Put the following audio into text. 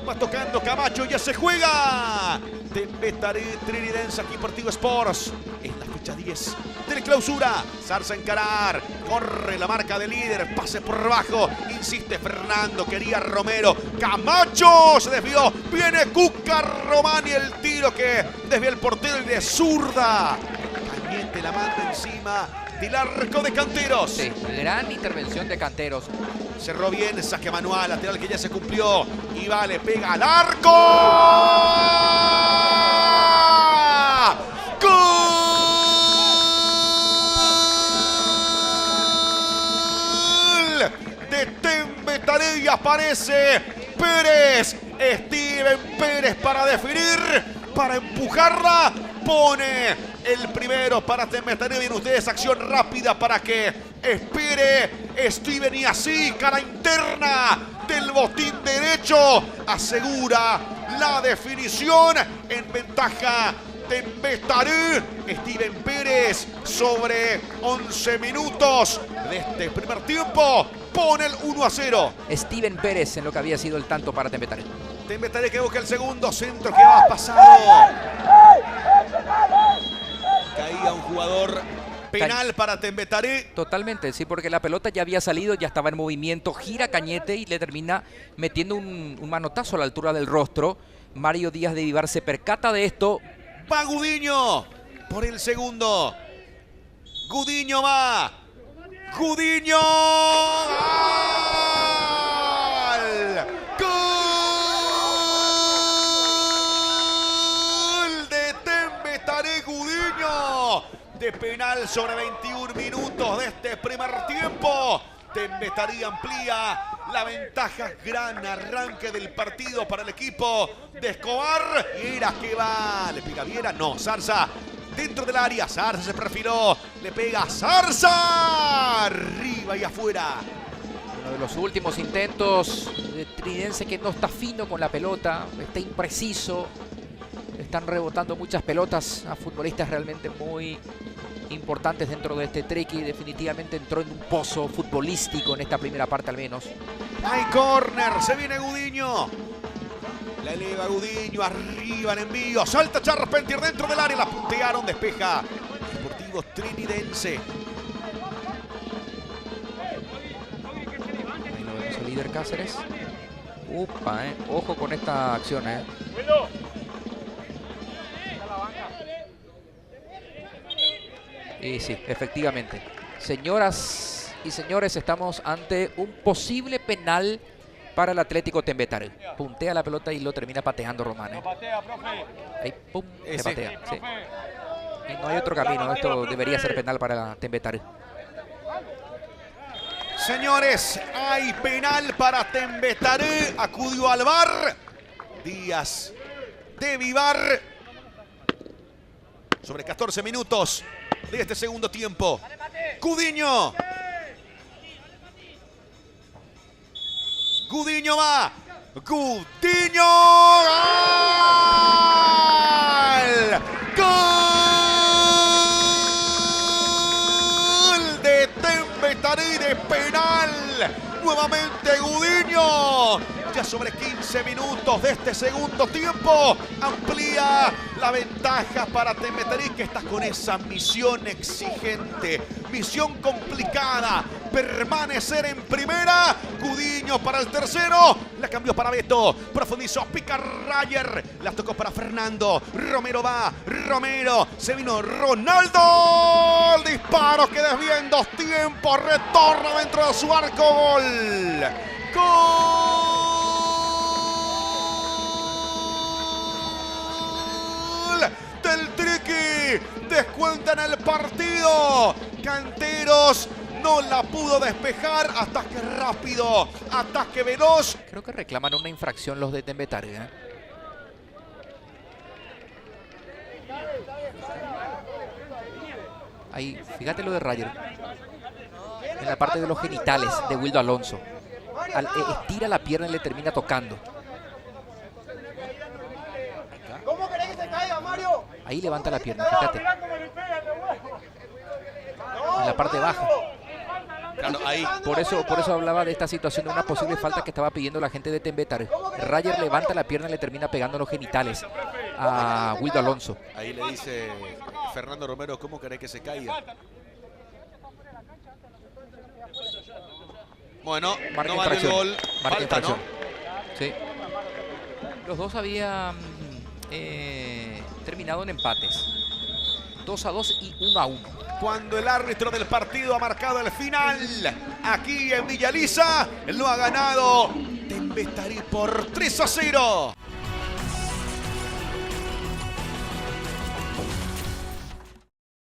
Va tocando Camacho, ya se juega. Tembetaré Trinidense aquí por Tigo Sports. Es la fecha 10 de la clausura. Zarza a encarar. Corre la marca de líder. Pase por abajo. Insiste Fernando. Quería Romero. Camacho se desvió. Viene Cuca Román y el tiro que desvía el portero y de zurda. Cañete la manda encima del arco de Canteros. Sí, gran intervención de Canteros. Cerró bien, saque manual, lateral que ya se cumplió. Y vale, pega al arco. ¡Gol! De Tembetaré y aparece Pérez. Steven Pérez para definir, para empujarla. Pone el primero para Tembetaré. Vienen ustedes, acción rápida para que espere Steven y así, cara interna del botín derecho. Asegura la definición en ventaja Tembetaré. Steven Pérez sobre 11 minutos de este primer tiempo. Pone el 1-0. Steven Pérez en lo que había sido el tanto para Tembetaré. Tembetaré que busca el segundo centro que va pasado. Caía un jugador penal para Tembetaré. Totalmente, sí, porque la pelota ya había salido, ya estaba en movimiento, gira Cañete y le termina metiendo un manotazo a la altura del rostro. Mario Díaz de Vivar se percata de esto. Va Gudiño por el segundo. Gudiño va. Gudiño. ¡Gol! ¡Gol de Tembetaré! Gudiño. De penal sobre 21 minutos de este primer tiempo. Tembetaré amplía la ventaja. Gran arranque del partido para el equipo de Escobar. Viera que va. Le pega Viera. No, Zarza dentro del área. Zarza se perfiló. Le pega Zarza. Arriba y afuera. Uno de los últimos intentos de Trinidense que no está fino con la pelota. Está impreciso. Están rebotando muchas pelotas a futbolistas realmente muy importantes dentro de este Treki. Definitivamente entró en un pozo futbolístico en esta primera parte al menos. Hay córner, se viene Gudiño. La eleva Gudiño, arriba el envío. Salta Charpentier dentro del área, la puntearon, despeja Deportivo Trinidense. Ahí lo vemos el líder Cáceres. Upa, ojo con esta acción, Y sí, efectivamente. Señoras y señores, estamos ante un posible penal para el Atlético Tembetaré. Puntea la pelota y lo termina pateando Román. Ahí, pum, se patea. Sí. Y no hay otro camino. Esto debería ser penal para Tembetaré. Señores, hay penal para Tembetaré. Acudió al VAR. Díaz de Vivar. Sobre 14 minutos de este segundo tiempo. Gudiño. Gudiño va. Gudiño. ¡Gol! ¡Gol de Tembetaré de penal! Nuevamente Gudiño. Ya sobre 15 minutos de este segundo tiempo. Amplía la ventaja para Tembetaré, que está con esa misión exigente. Misión complicada. Permanecer en primera. Gudiño para el tercero. La cambió para Beto. Profundizó. Pica Rayer. La tocó para Fernando. Romero va. Romero. Se vino Ronaldo. El disparo que desvía en 2 tiempos. Retorna dentro de su arco. Gol. Gol del Treki. Descuentan el partido. Canteros no la pudo despejar. Ataque rápido, ataque veloz. Creo que reclaman una infracción los de Tembetaré. Ahí, fíjate lo de Rayer. En la parte de los genitales de Wildo Alonso. Estira la pierna y le termina tocando. ¿Cómo querés que se caiga, Mario? Ahí levanta la pierna, fíjate. En la parte baja. Claro, ahí. Por eso hablaba de esta situación de una posible falta que estaba pidiendo la gente de Tembetar. Rayer levanta la pierna y le termina pegando los genitales a Wildo Alonso. Ahí le dice Fernando Romero, ¿cómo querés que se caiga? Bueno, Marca no vale el gol. Marca Falta, infracción. ¿no? Sí. Los dos habían terminado en empates. 2-2 y 1-1. Cuando el árbitro del partido ha marcado el final, aquí en Villa Elisa, lo ha ganado Tembestarí por 3-0.